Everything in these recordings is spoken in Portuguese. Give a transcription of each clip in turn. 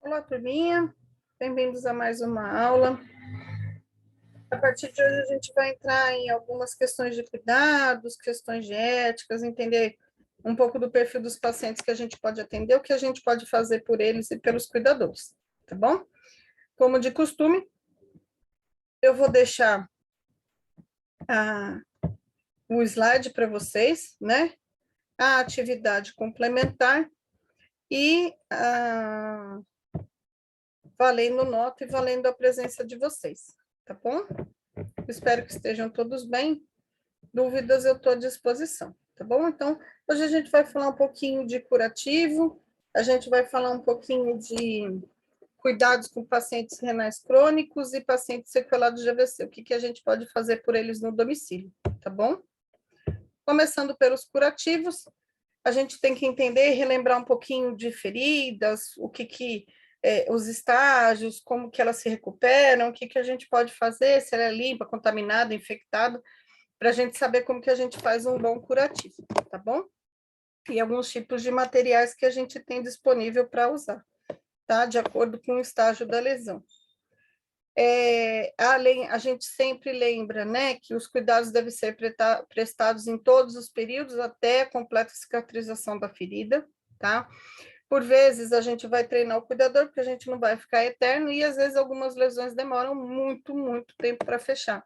Olá, turminha. Bem-vindos a mais uma aula. A partir de hoje, a gente vai entrar em algumas questões de cuidados, questões de éticas, entender um pouco do perfil dos pacientes que a gente pode atender, o que a gente pode fazer por eles e pelos cuidadores, tá bom? Como de costume, eu vou deixar o slide para vocês, né? A atividade complementar e valendo nota e valendo a presença de vocês, tá bom? Espero que estejam todos bem. Dúvidas, eu estou à disposição, tá bom? Então, hoje a gente vai falar um pouquinho de curativo, a gente vai falar um pouquinho de cuidados com pacientes renais crônicos e pacientes sequelados de AVC, o que a gente pode fazer por eles no domicílio, tá bom? Começando pelos curativos, a gente tem que entender e relembrar um pouquinho de feridas, os estágios, como que elas se recuperam, o que a gente pode fazer, se ela é limpa, contaminada, infectada, para a gente saber como que a gente faz um bom curativo, tá bom? E alguns tipos de materiais que a gente tem disponível para usar, tá? De acordo com o estágio da lesão. A gente sempre lembra, né, que os cuidados devem ser prestados em todos os períodos até a completa cicatrização da ferida, tá? Por vezes a gente vai treinar o cuidador, porque a gente não vai ficar eterno, e às vezes algumas lesões demoram muito, muito tempo para fechar,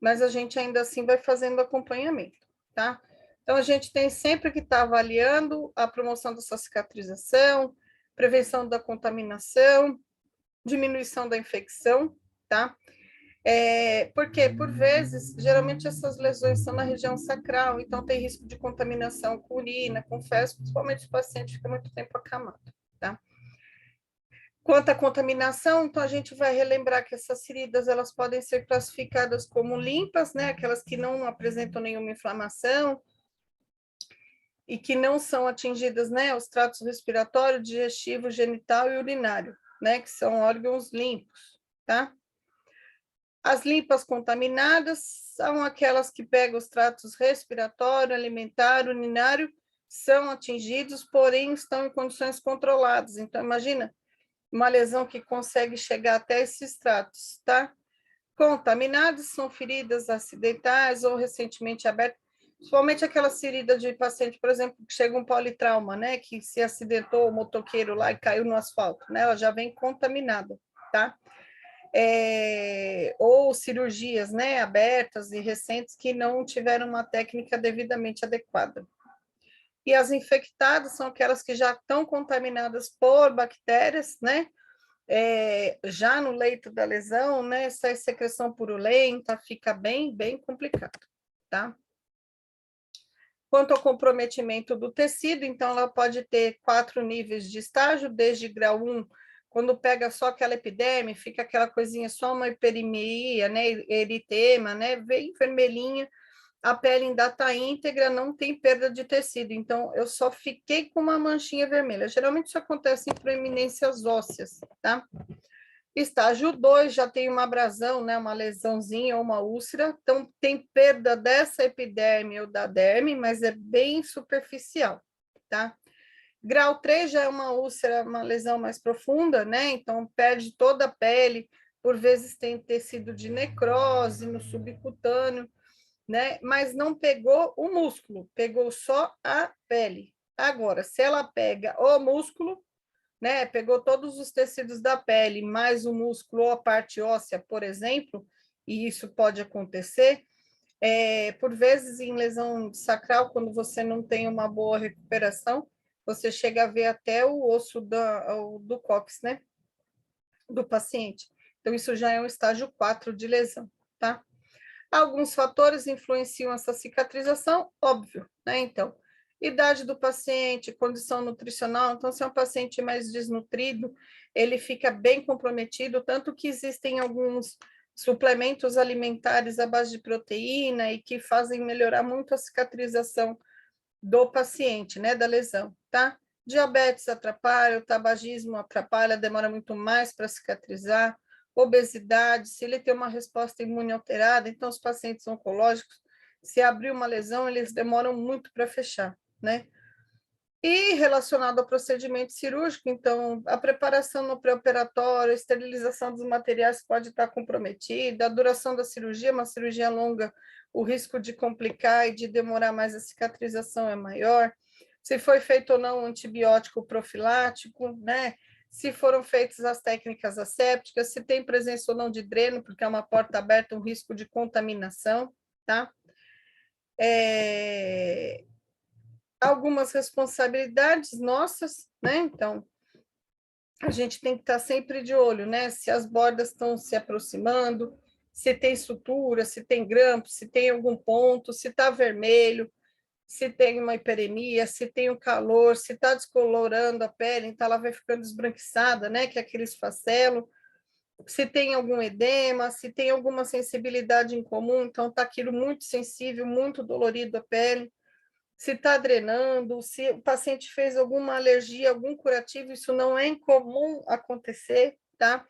mas a gente ainda assim vai fazendo acompanhamento, tá? Então, a gente tem sempre que estar avaliando a promoção dessa cicatrização, prevenção da contaminação, diminuição da infecção, tá? Porque, por vezes, geralmente essas lesões são na região sacral, então tem risco de contaminação com urina, com fezes, principalmente se o paciente fica muito tempo acamado, tá? Quanto à contaminação, então a gente vai relembrar que essas feridas elas podem ser classificadas como limpas, né? Aquelas que não apresentam nenhuma inflamação e que não são atingidas, né? Os tratos respiratório, digestivo, genital e urinário, né? Que são órgãos limpos, tá? As limpas contaminadas são aquelas que pegam os tratos respiratório, alimentar, urinário, são atingidos, porém estão em condições controladas. Então, imagina uma lesão que consegue chegar até esses tratos, tá? Contaminados são feridas acidentais ou recentemente abertas, principalmente aquelas feridas de paciente, por exemplo, que chega um politrauma, né? Que se acidentou o motoqueiro lá e caiu no asfalto, né? Ela já vem contaminada, tá? Ou cirurgias, né? Abertas e recentes que não tiveram uma técnica devidamente adequada. E as infectadas são aquelas que já estão contaminadas por bactérias, né? Já no leito da lesão, né, essa secreção purulenta fica bem complicado, tá? Quanto ao comprometimento do tecido, então ela pode ter 4 níveis de estágio, desde grau 1, quando pega só aquela epiderme, fica aquela coisinha, só uma hiperimia, né, eritema, né, bem vermelhinha, a pele ainda está íntegra, não tem perda de tecido, então eu só fiquei com uma manchinha vermelha. Geralmente isso acontece em proeminências ósseas, tá? Estágio 2 já tem uma abrasão, né, uma lesãozinha ou uma úlcera, então tem perda dessa epiderme ou da derme, mas é bem superficial, tá? Grau 3 já é uma úlcera, uma lesão mais profunda, né, então perde toda a pele, por vezes tem tecido de necrose no subcutâneo, né, mas não pegou o músculo, pegou só a pele. Agora, se ela pega o músculo, né, pegou todos os tecidos da pele, mais o músculo ou a parte óssea, por exemplo, e isso pode acontecer, por vezes em lesão sacral, quando você não tem uma boa recuperação, você chega a ver até o osso do cóccix, né, do paciente. Então, isso já é um estágio 4 de lesão, tá? Alguns fatores influenciam essa cicatrização, óbvio, né? Então, idade do paciente, condição nutricional. Então, se é um paciente mais desnutrido, ele fica bem comprometido, tanto que existem alguns suplementos alimentares à base de proteína e que fazem melhorar muito a cicatrização do paciente, né, da lesão, tá? Diabetes atrapalha, o tabagismo atrapalha, demora muito mais para cicatrizar, obesidade, se ele tem uma resposta imune alterada, então os pacientes oncológicos, se abrir uma lesão, eles demoram muito para fechar, né? E relacionado ao procedimento cirúrgico, então, a preparação no pré-operatório, a esterilização dos materiais pode estar comprometida, a duração da cirurgia, uma cirurgia longa, o risco de complicar e de demorar mais a cicatrização é maior. Se foi feito ou não um antibiótico profilático, né? Se foram feitas as técnicas assépticas, se tem presença ou não de dreno, porque é uma porta aberta, um risco de contaminação, tá? Algumas responsabilidades nossas, né? Então, a gente tem que estar sempre de olho, né? Se as bordas estão se aproximando, se tem sutura, se tem grampo, se tem algum ponto, se está vermelho, se tem uma hiperemia, se tem um calor, se está descolorando a pele, então ela vai ficando esbranquiçada, né? Que é aquele esfacelo. Se tem algum edema, se tem alguma sensibilidade em comum, então está aquilo muito sensível, muito dolorido a pele. Se está drenando, se o paciente fez alguma alergia, algum curativo, isso não é incomum acontecer, tá?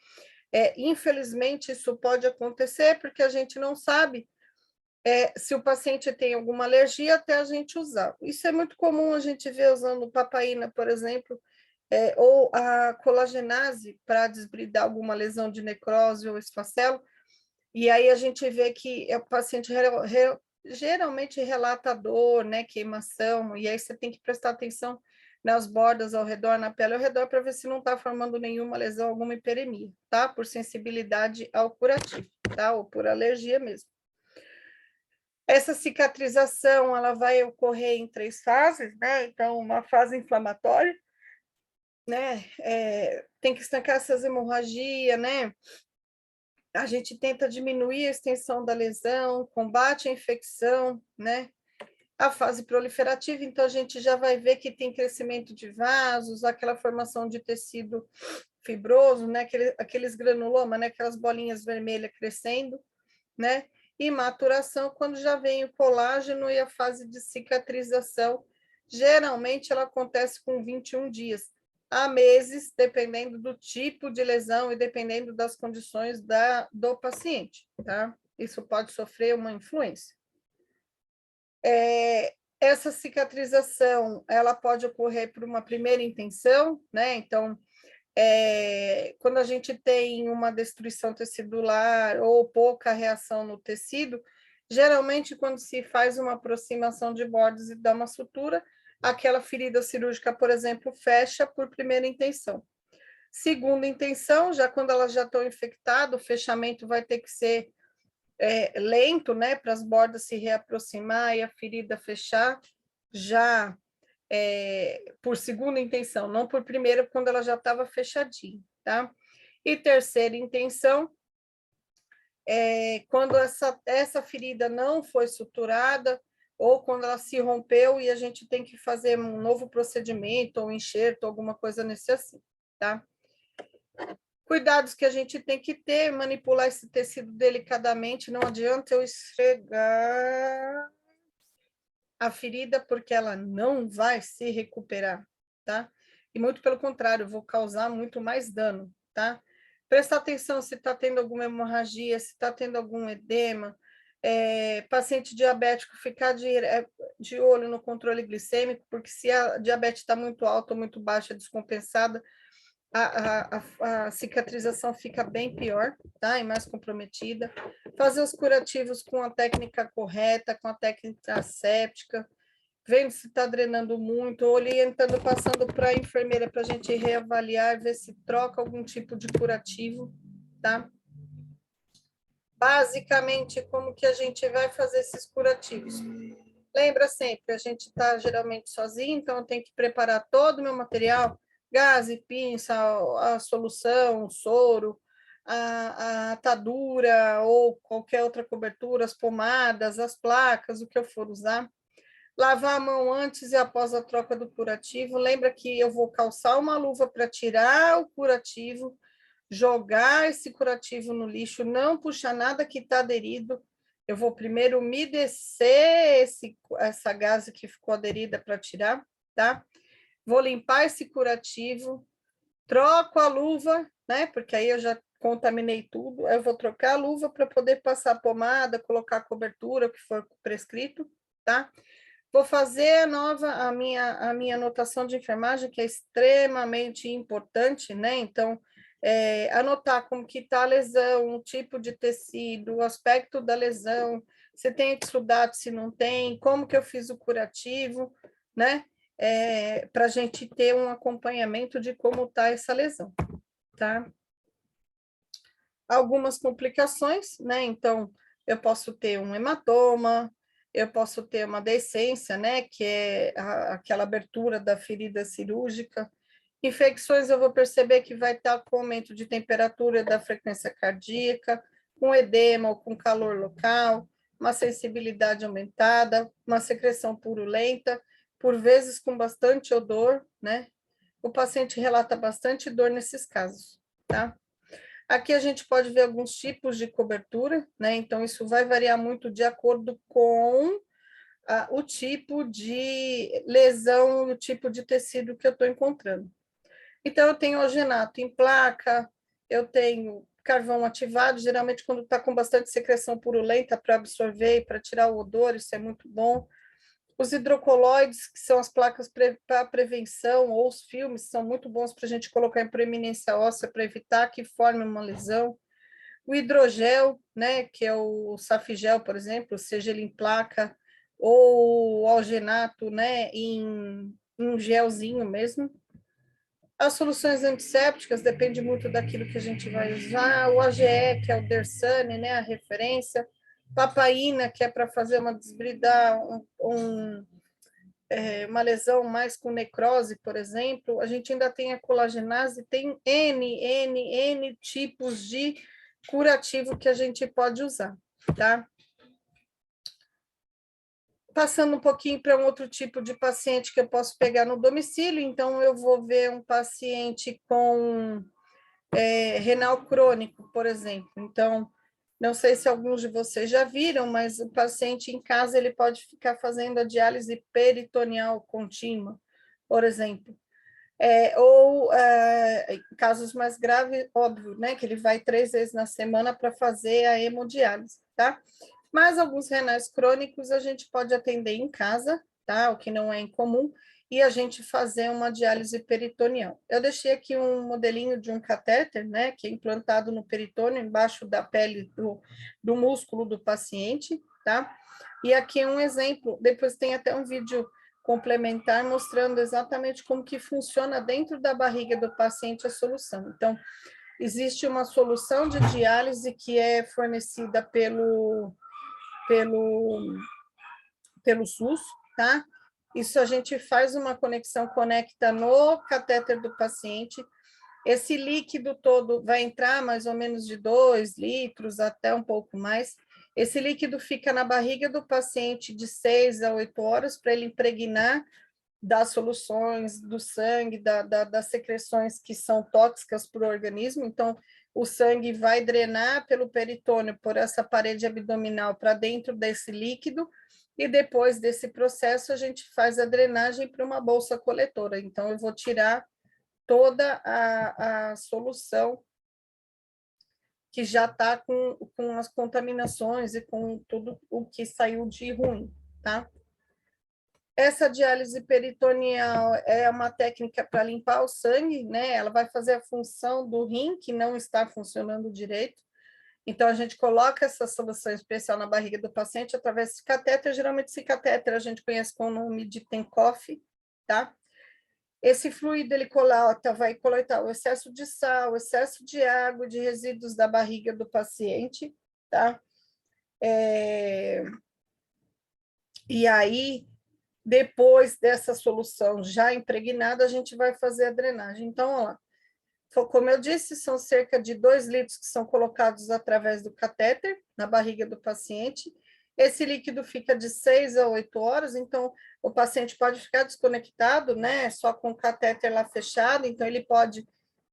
Infelizmente, isso pode acontecer porque a gente não sabe se o paciente tem alguma alergia até a gente usar. Isso é muito comum a gente ver usando papaína, por exemplo, ou a colagenase para desbridar alguma lesão de necrose ou esfacelo, e aí a gente vê que o paciente geralmente relata dor, né, queimação, e aí você tem que prestar atenção nas bordas ao redor, na pele ao redor, para ver se não está formando nenhuma lesão, alguma hiperemia, tá? Por sensibilidade ao curativo, tá? Ou por alergia mesmo. Essa cicatrização, ela vai ocorrer em 3 fases, né? Então, uma fase inflamatória, né? Tem que estancar essas hemorragias, né? A gente tenta diminuir a extensão da lesão, combate a infecção, né? A fase proliferativa, então a gente já vai ver que tem crescimento de vasos, aquela formação de tecido fibroso, né? Aqueles granuloma, né? Aquelas bolinhas vermelhas crescendo, né? E maturação, quando já vem o colágeno e a fase de cicatrização, geralmente ela acontece com 21 dias. Há meses, dependendo do tipo de lesão e dependendo das condições do paciente, tá? Isso pode sofrer uma influência. Essa cicatrização, ela pode ocorrer por uma primeira intenção, né? Então, quando a gente tem uma destruição tecidular ou pouca reação no tecido, geralmente quando se faz uma aproximação de bordas e dá uma sutura, aquela ferida cirúrgica, por exemplo, fecha por primeira intenção. Segunda intenção, já quando elas já estão infectadas, o fechamento vai ter que ser lento, né, para as bordas se reaproximar e a ferida fechar, já por segunda intenção, não por primeira, quando ela já estava fechadinha, tá? E terceira intenção, quando essa ferida não foi suturada, ou quando ela se rompeu e a gente tem que fazer um novo procedimento, ou enxerto, alguma coisa nesse assim, tá? Cuidados que a gente tem que ter, manipular esse tecido delicadamente, não adianta eu esfregar a ferida, porque ela não vai se recuperar, tá? E muito pelo contrário, eu vou causar muito mais dano, tá? Prestar atenção se está tendo alguma hemorragia, se está tendo algum edema, paciente diabético, ficar de olho no controle glicêmico, porque se a diabetes está muito alta ou muito baixa, descompensada, a cicatrização fica bem pior, tá? E mais comprometida. Fazer os curativos com a técnica correta, com a técnica asséptica, vendo se está drenando muito, orientando, passando para a enfermeira para a gente reavaliar, ver se troca algum tipo de curativo, tá? Basicamente, como que a gente vai fazer esses curativos? Lembra sempre, a gente está geralmente sozinho, então eu tenho que preparar todo o meu material, gaze, pinça, a solução, o soro, a atadura ou qualquer outra cobertura, as pomadas, as placas, o que eu for usar. Lavar a mão antes e após a troca do curativo. Lembra que eu vou calçar uma luva para tirar o curativo, jogar esse curativo no lixo, não puxar nada que está aderido. Eu vou primeiro umedecer essa gaze que ficou aderida para tirar, tá? Vou limpar esse curativo, troco a luva, né? Porque aí eu já contaminei tudo. Eu vou trocar a luva para poder passar a pomada, colocar a cobertura, o que for prescrito, tá? Vou fazer a minha anotação de enfermagem, que é extremamente importante, né? Então, anotar como que está a lesão, o tipo de tecido, o aspecto da lesão, se tem exudato, se não tem, como que eu fiz o curativo, né? Para a gente ter um acompanhamento de como está essa lesão, tá? Algumas complicações, né? Então, eu posso ter um hematoma, eu posso ter uma deiscência, né? Que é aquela abertura da ferida cirúrgica. Infecções, eu vou perceber que vai estar com aumento de temperatura da frequência cardíaca, com edema ou com calor local, uma sensibilidade aumentada, uma secreção purulenta, por vezes com bastante odor, né? O paciente relata bastante dor nesses casos, tá? Aqui a gente pode ver alguns tipos de cobertura, né? Então, isso vai variar muito de acordo com o tipo de lesão, o tipo de tecido que eu estou encontrando. Então, eu tenho algenato em placa, eu tenho carvão ativado, geralmente quando está com bastante secreção purulenta para absorver e para tirar o odor, isso é muito bom. Os hidrocoloides, que são as placas para prevenção, ou os filmes, são muito bons para a gente colocar em proeminência óssea para evitar que forme uma lesão. O hidrogel, né, que é o Safigel, por exemplo, seja ele em placa ou o algenato, né, em gelzinho mesmo. As soluções antissépticas depende muito daquilo que a gente vai usar. O AGE, que é o Dersane, né, a referência. Papaína, que é para fazer uma desbridar uma lesão mais com necrose, por exemplo. A gente ainda tem a colagenase, tem N tipos de curativo que a gente pode usar, tá? Passando um pouquinho para um outro tipo de paciente que eu posso pegar no domicílio, então eu vou ver um paciente com renal crônico, por exemplo. Então, não sei se alguns de vocês já viram, mas o paciente em casa ele pode ficar fazendo a diálise peritoneal contínua, por exemplo. Em casos mais graves, óbvio, né, que ele vai 3 vezes na semana para fazer a hemodiálise, tá? Mas alguns renais crônicos a gente pode atender em casa, tá? O que não é incomum, e a gente fazer uma diálise peritoneal. Eu deixei aqui um modelinho de um catéter, né, que é implantado no peritônio, embaixo da pele do músculo do paciente, tá? E aqui é um exemplo, depois tem até um vídeo complementar mostrando exatamente como que funciona dentro da barriga do paciente a solução. Então, existe uma solução de diálise que é fornecida pelo, pelo SUS, tá? Isso a gente faz uma conexão, conecta no catéter do paciente. Esse líquido todo vai entrar mais ou menos de 2 litros até um pouco mais. Esse líquido fica na barriga do paciente de 6 a 8 horas para ele impregnar das soluções do sangue, das secreções que são tóxicas para o organismo. Então, o sangue vai drenar pelo peritônio, por essa parede abdominal para dentro desse líquido, e depois desse processo a gente faz a drenagem para uma bolsa coletora. Então, eu vou tirar toda a solução que já está com as contaminações e com tudo o que saiu de ruim, tá? Essa diálise peritoneal é uma técnica para limpar o sangue, né? Ela vai fazer a função do rim, que não está funcionando direito. Então, a gente coloca essa solução especial na barriga do paciente através de catéter. Geralmente, esse catéter a gente conhece com o nome de Tencoff, tá? Esse fluido, ele vai coletar o excesso de sal, o excesso de água, de resíduos da barriga do paciente, tá? E aí, depois dessa solução já impregnada, a gente vai fazer a drenagem. Então, ó, como eu disse, são cerca de 2 litros que são colocados através do catéter na barriga do paciente. Esse líquido fica de 6 a 8 horas, então o paciente pode ficar desconectado, né? Só com o catéter lá fechado, então ele pode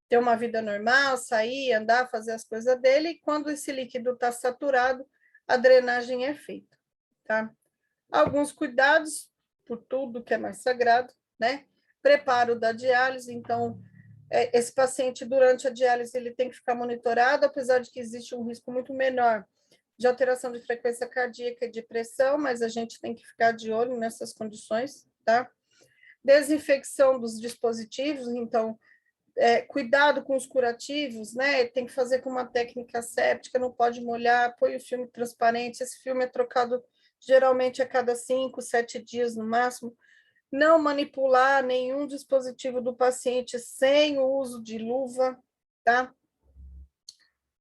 ter uma vida normal, sair, andar, fazer as coisas dele, e quando esse líquido está saturado, a drenagem é feita, tá? Alguns cuidados, por tudo que é mais sagrado, né? Preparo da diálise, então, esse paciente, durante a diálise, ele tem que ficar monitorado, apesar de que existe um risco muito menor de alteração de frequência cardíaca e de pressão, mas a gente tem que ficar de olho nessas condições, tá? Desinfecção dos dispositivos, então, cuidado com os curativos, né? Tem que fazer com uma técnica séptica, não pode molhar, põe o filme transparente, esse filme é trocado geralmente a cada 5, 7 dias no máximo. Não manipular nenhum dispositivo do paciente sem o uso de luva, tá?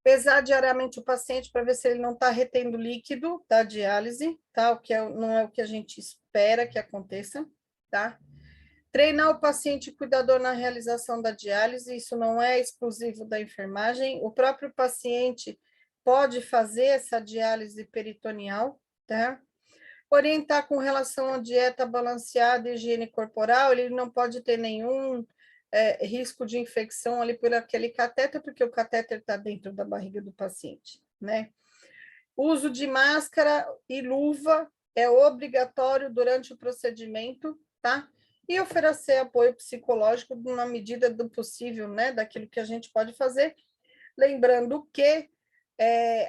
Pesar diariamente o paciente para ver se ele não está retendo líquido da diálise, tá? O que não é o que a gente espera que aconteça, tá? Treinar o paciente cuidador na realização da diálise, isso não é exclusivo da enfermagem, o próprio paciente pode fazer essa diálise peritoneal, tá? Orientar com relação à dieta balanceada e higiene corporal, ele não pode ter nenhum risco de infecção ali por aquele catéter, porque o catéter está dentro da barriga do paciente, né? Uso de máscara e luva é obrigatório durante o procedimento, tá? E oferecer apoio psicológico na medida do possível, né? Daquilo que a gente pode fazer. Lembrando que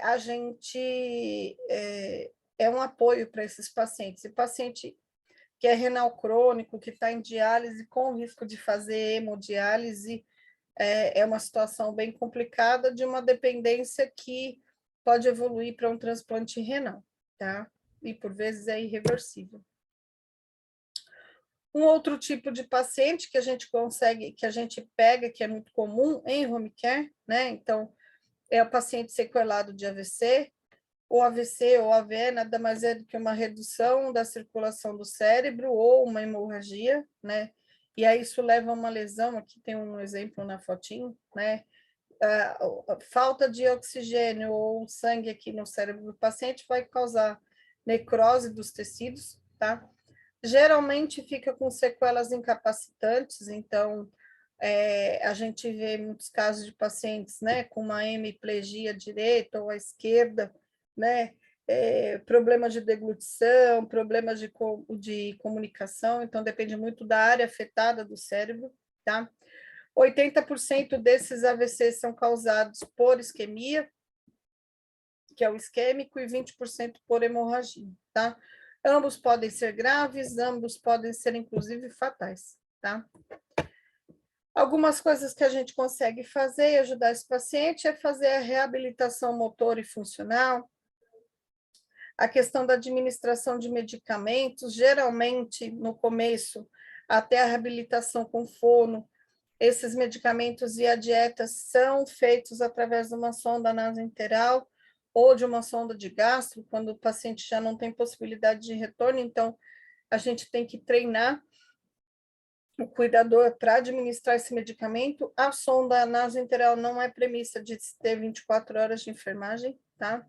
a gente é um apoio para esses pacientes. E paciente que é renal crônico, que está em diálise com risco de fazer hemodiálise, é uma situação bem complicada de uma dependência que pode evoluir para um transplante renal, tá? E por vezes é irreversível. Um outro tipo de paciente que a gente consegue, que a gente pega, que é muito comum em home care, né? Então, é o paciente sequelado de AVC. O AVC ou AVE nada mais é do que uma redução da circulação do cérebro ou uma hemorragia, né? E aí isso leva a uma lesão, aqui tem um exemplo na fotinho, né? A falta de oxigênio ou sangue aqui no cérebro do paciente vai causar necrose dos tecidos, tá? Geralmente fica com sequelas incapacitantes, então a gente vê muitos casos de pacientes, né, com uma hemiplegia direita ou à esquerda, né, problemas de deglutição, problemas de comunicação, então depende muito da área afetada do cérebro, tá? 80% desses AVCs são causados por isquemia, que é o isquêmico, e 20% por hemorragia, tá? Ambos podem ser graves, ambos podem ser, inclusive, fatais, tá? Algumas coisas que a gente consegue fazer e ajudar esse paciente é fazer a reabilitação motor e funcional, a questão da administração de medicamentos, geralmente, no começo, até a reabilitação com fono, esses medicamentos e a dieta são feitos através de uma sonda nasointeral ou de uma sonda de gastro, quando o paciente já não tem possibilidade de retorno, então a gente tem que treinar o cuidador para administrar esse medicamento. A sonda nasointeral não é premissa de ter 24 horas de enfermagem, tá?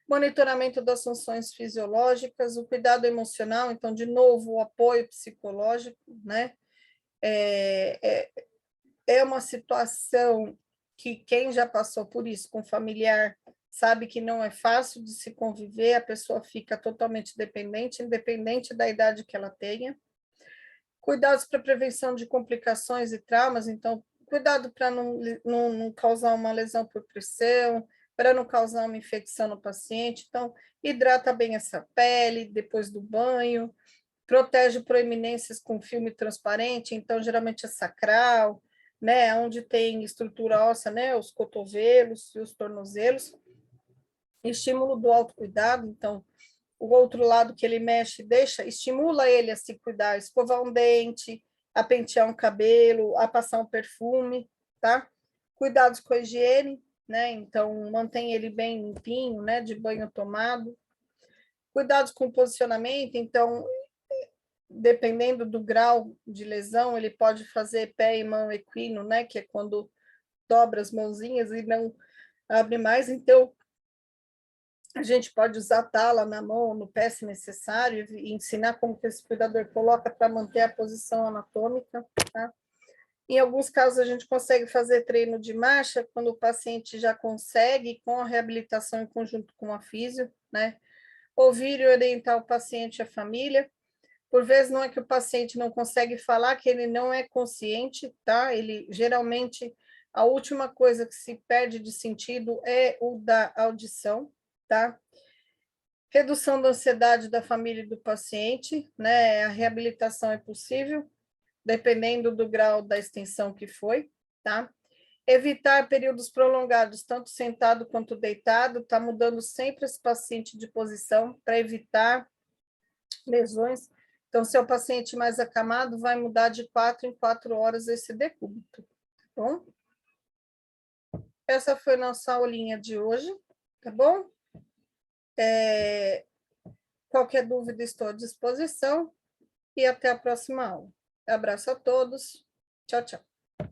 Monitoramento das funções fisiológicas, o cuidado emocional, então, de novo, o apoio psicológico, né? É uma situação que quem já passou por isso com familiar sabe que não é fácil de se conviver, a pessoa fica totalmente dependente, independente da idade que ela tenha. Cuidados para prevenção de complicações e traumas, então, cuidado para não causar uma lesão por pressão, para não causar uma infecção no paciente. Então, hidrata bem essa pele depois do banho, protege proeminências com filme transparente, então, geralmente é sacral, né, onde tem estrutura óssea, né, os cotovelos e os tornozelos. Estímulo do autocuidado, então, o outro lado que ele mexe, estimula ele a se cuidar, a escovar um dente, a pentear um cabelo, a passar um perfume, tá? Cuidados com a higiene, né? Então, mantém ele bem limpinho, né? De banho tomado. Cuidados com o posicionamento, então, dependendo do grau de lesão, ele pode fazer pé e mão equino, né? Que é quando dobra as mãozinhas e não abre mais, então a gente pode usar tala na mão ou no pé, se necessário, e ensinar como que esse cuidador coloca para manter a posição anatômica, tá? Em alguns casos, a gente consegue fazer treino de marcha, quando o paciente já consegue, com a reabilitação em conjunto com a físio, né? Ouvir e orientar o paciente e a família. Por vezes, não é que o paciente não consegue falar, que ele não é consciente, tá? Ele, geralmente, a última coisa que se perde de sentido é o da audição, tá? Redução da ansiedade da família e do paciente, né? A reabilitação é possível, dependendo do grau da extensão que foi, tá? Evitar períodos prolongados, tanto sentado quanto deitado, tá mudando sempre esse paciente de posição para evitar lesões. Então, se é o paciente mais acamado, vai mudar de 4 em 4 horas esse decúbito, tá bom? Essa foi nossa aulinha de hoje, tá bom? Qualquer dúvida, estou à disposição e até a próxima aula. Abraço a todos. Tchau, tchau.